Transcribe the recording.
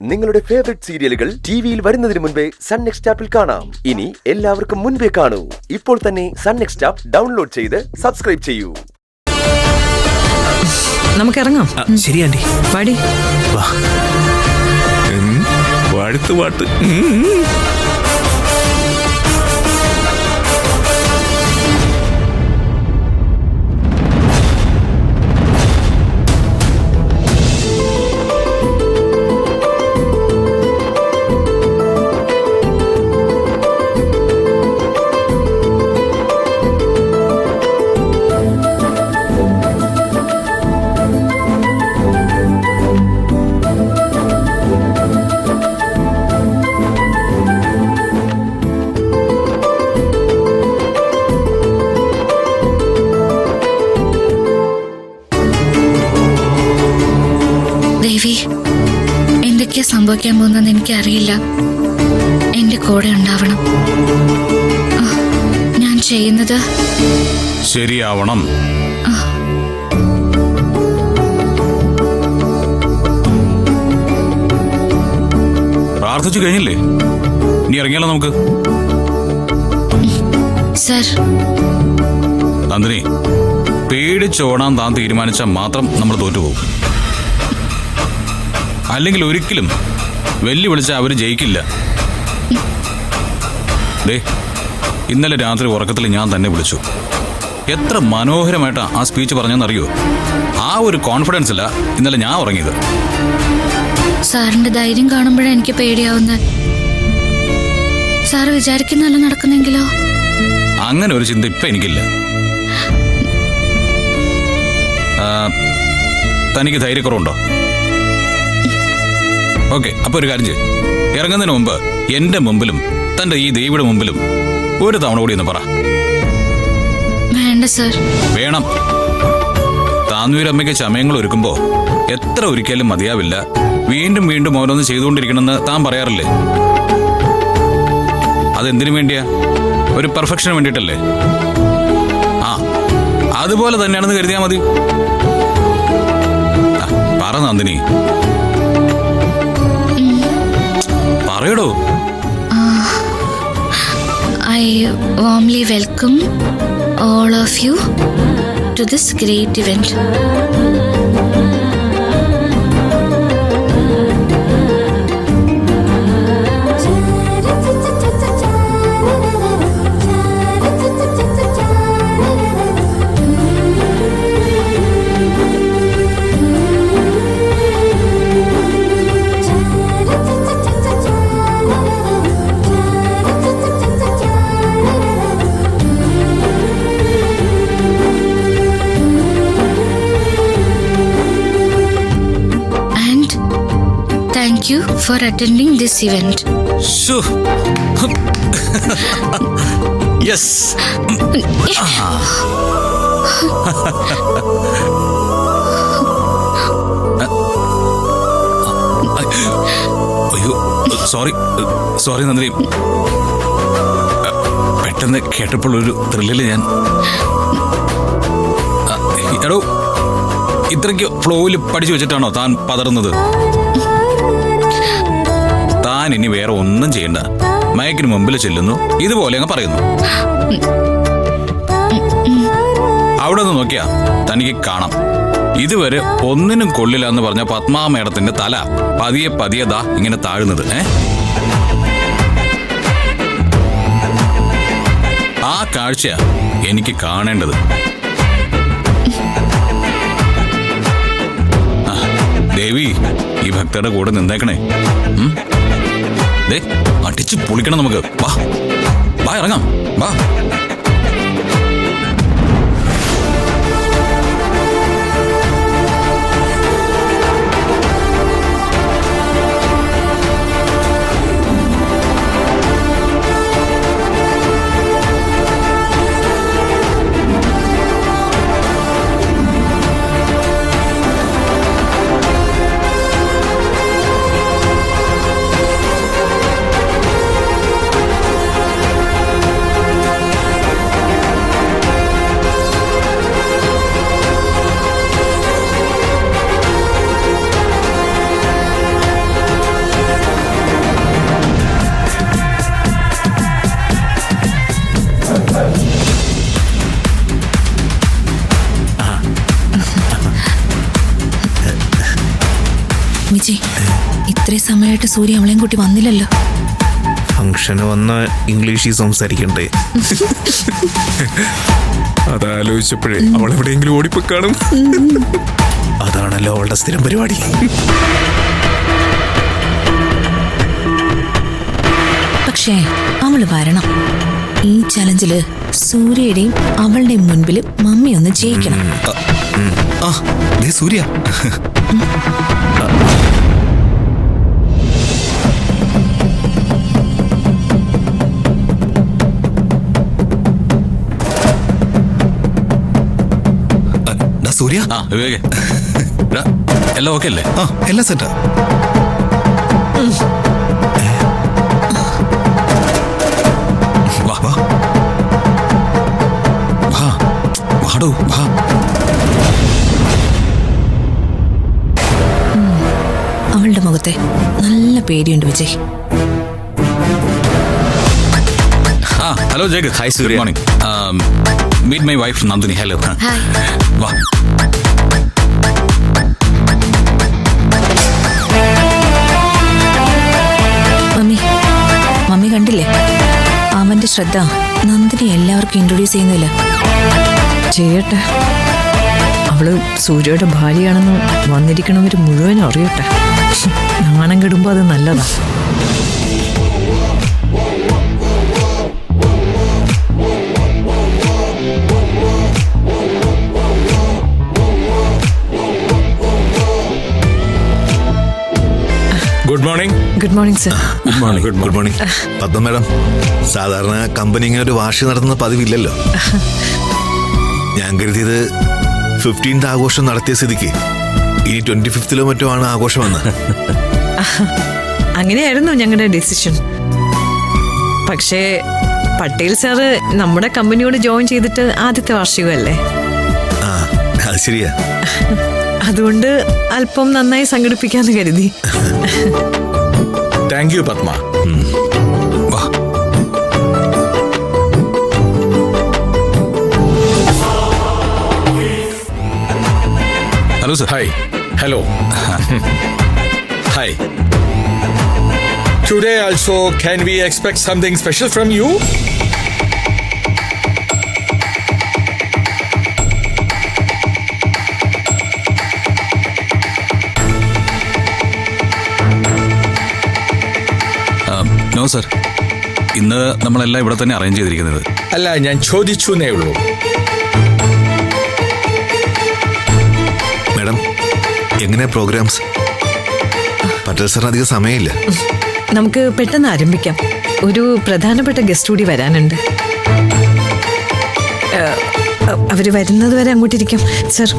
നിങ്ങളുടെ ഫേവറേറ്റ് സീരിയലുകൾ ടിവിയിൽ വരുന്നതിന് മുൻപേ സൺ നെക്സ്റ്റ് ആപ്പിൽ കാണാം. ഇനി എല്ലാവർക്കും മുൻപേ കാണൂ. ഇപ്പോൾ തന്നെ സൺ നെക്സ്റ്റ് ആപ്പ് ഡൗൺലോഡ് ചെയ്ത് സബ്സ്ക്രൈബ് ചെയ്യൂ. നമുക്ക് ഇറങ്ങാം. ശരി ആന്റി. പാടി വാ. അടുത്ത പാട്ട്. ദേവി, എന്തൊക്കെയാ സംഭവിക്കാൻ പോകുന്നതെന്ന് എനിക്കറിയില്ല. എന്റെ കൂടെ ഉണ്ടാവണം. ഞാൻ ചെയ്യുന്നത് ശരിയാവണം. പ്രാർത്ഥിച്ചു കഴിഞ്ഞില്ലേ? ഇനി ഇറങ്ങിയാലോ നമുക്ക്? സർ, നന്ദിനി, പേടിച്ചോടാൻ താൻ തീരുമാനിച്ചാൽ മാത്രം നമ്മൾ തോറ്റുപോകും. അല്ലെങ്കിൽ ഒരിക്കലും വെല്ലുവിളിച്ചാൽ അവർ ജയിക്കില്ല. ദേ, ഇന്നലെ രാത്രി ഉറക്കത്തിൽ ഞാൻ തന്നെ വിളിച്ചു. എത്ര മനോഹരമായിട്ടാ ആ സ്പീച്ച് പറഞ്ഞെന്നറിയോ? ആ ഒരു കോൺഫിഡൻസില്ല ഇന്നലെ ഞാൻ ഉറങ്ങിയത്. സാറിന്റെ ധൈര്യം കാണുമ്പോഴാണ് എനിക്ക് പേടിയാവുന്നത്. സാറ് വിചാരിക്കുന്നല്ല നടക്കുന്നെങ്കിലോ? അങ്ങനെ ഒരു ചിന്ത ഇപ്പൊ എനിക്കില്ല. തനിക്ക് ധൈര്യക്കുറവുണ്ടോ? ഓക്കെ, അപ്പൊ ഒരു കാര്യം ചെയ്യ്. ഇറങ്ങുന്നതിന് മുമ്പ് എന്റെ മുമ്പിലും തന്റെ ഈ ദേവിയുടെ മുമ്പിലും ഒരു തവണ കൂടി ഒന്ന് പറ. വേണ്ട സർ. വേണം. താന്നൂരമ്മയ്ക്ക് ചമയങ്ങൾ ഒരുക്കുമ്പോ എത്ര ഒരിക്കലും മതിയാവില്ല. വീണ്ടും വീണ്ടും ഓരോന്ന് ചെയ്തുകൊണ്ടിരിക്കണമെന്ന് താൻ പറയാറില്ലേ? അതെന്തിനു വേണ്ടിയാ? ഒരു പെർഫെക്ഷന് വേണ്ടിയിട്ടല്ലേ? ആ, അതുപോലെ തന്നെയാണെന്ന് കരുതിയാ മതി. പറ നന്ദിനി, പറയടോ. I warmly welcome all of you to this great event. Thank you for attending this event. Sure. Yes. അയ്യോ, സോറി നന്ദിനി. പെട്ടെന്ന് കേട്ടപ്പോൾ ഒരു ത്രില്ലില് ഞാൻ. എടോ, ഇത്രയ്ക്ക് ഫ്ലോയിൽ പഠിച്ചു വെച്ചിട്ടാണോ താൻ പതറുന്നത്? താൻ ഇനി വേറെ ഒന്നും ചെയ്യണ്ട. മയക്കിന് മുമ്പിൽ ചെല്ലുന്നു, ഇതുപോലെ അങ്ങ് പറയുന്നു. അവിടെ നിന്ന് നോക്കിയാ തനിക്ക് കാണാം. ഇതുവരെ ഒന്നിനും കൊള്ളില്ല എന്ന് പറഞ്ഞ പത്മാ മേഡത്തിന്റെ തല പതിയെ പതിയെ ദാ ഇങ്ങനെ താഴുന്നത്. ആ കാഴ്ച എനിക്ക് കാണേണ്ടത്. ദേവി, ഈ ഭക്തരുടെ കൂടെ നിന്നേക്കണേ. അടിച്ചു പൊളിക്കണം നമുക്ക്. വാ വാ, ഇറങ്ങാം, വാ. ഇത്രയും സമയമായിട്ട് സൂര്യ അവളെയും കൂട്ടി വന്നില്ലല്ലോ. ഫംഗ്ഷന് വന്ന ഇംഗ്ലീഷിൽ സംസാരിക്കണ്ടേ? അതാലോചിച്ചപ്പോഴേ അവൾ എവിടെയെങ്കിലും ഓടിപ്പോയി കാണും. അതാണല്ലോ അവളുടെ സ്ഥിരം പരിപാടി. പക്ഷേ അവള് വരണം. ഈ ചലഞ്ചില് സൂര്യയുടെയും അവളുടെയും മുൻപിൽ മമ്മി ഒന്ന് ജയിക്കണം. സൂര്യ സൂര്യ വിവേകേ, എല്ലാം ഓക്കെ അല്ലേ? എല്ലാം സെറ്റാ. വാ വാ വാ വാടോ വാ. അവളുടെ മുഖത്തെ നല്ല പേടിയുണ്ട് Vijay. Hello Jegath. Hi Surya. Good morning. Meet my wife Nandini. Hello. Hi. വാ. മമ്മി കണ്ടില്ലേ, അവന്റെ ശ്രദ്ധ നന്ദിനി എല്ലാവർക്കും ഇൻട്രൊഡ്യൂസ് ചെയ്യുന്നില്ല. ചെയ്യട്ടെ, അവള് സൂര്യയുടെ ഭാര്യയാണെന്ന് വന്നിരിക്കണവര് മുഴുവനും അറിയട്ടെ. നാണം കെടുമ്പോ അത് നല്ലതാ. Good morning. Good morning sir. Good morning. Padma madam, സാധാരണ കമ്പനി ഇങ്ങനെ ഒരു വാർഷികം നടത്തുന്ന പതിവില്ലല്ലോ. ഞാൻ കരുതിയത് 15th ആഘോഷം നടത്തിയ സ്ഥിതിക്ക് ഇനി 25th മറ്റോ ആണ് ആഘോഷമെന്ന്. അങ്ങനെയായിരുന്നു ഞങ്ങളുടെ ഡിസിഷൻ. പക്ഷേ പട്ടേൽ സാറ് നമ്മുടെ കമ്പനിയോട് ജോയിൻ ചെയ്തിട്ട് ആദ്യത്തെ വാർഷികമല്ലേ, ആ അത് ശരിയാ. അതുകൊണ്ട് അല്പം നന്നായി സംഘടിപ്പിക്കാന്ന് കരുതി. Thank you Padma. വാ. Hello sir. Hi. Hello. Hi. Today also, can we expect something special from you? No sir, ഇന്ന് നമ്മളെല്ലാം ഇവിടെ തന്നെ അറേഞ്ച് ചെയ്തിരിക്കുന്നത്. അല്ല, ഞാൻ ചോദിച്ചേ ഉള്ളൂ. മാഡം, എങ്ങനെയാ പ്രോഗ്രാംസ്? പട്ടേൽ സാറിന് അധികം സമയമില്ല. നമുക്ക് പെട്ടെന്ന് ആരംഭിക്കാം. ഒരു പ്രധാനപ്പെട്ട ഗസ്റ്റ് കൂടി വരാനുണ്ട്. അവര് വരുന്നത് വരെ അങ്ങോട്ടിരിക്കാം സർ.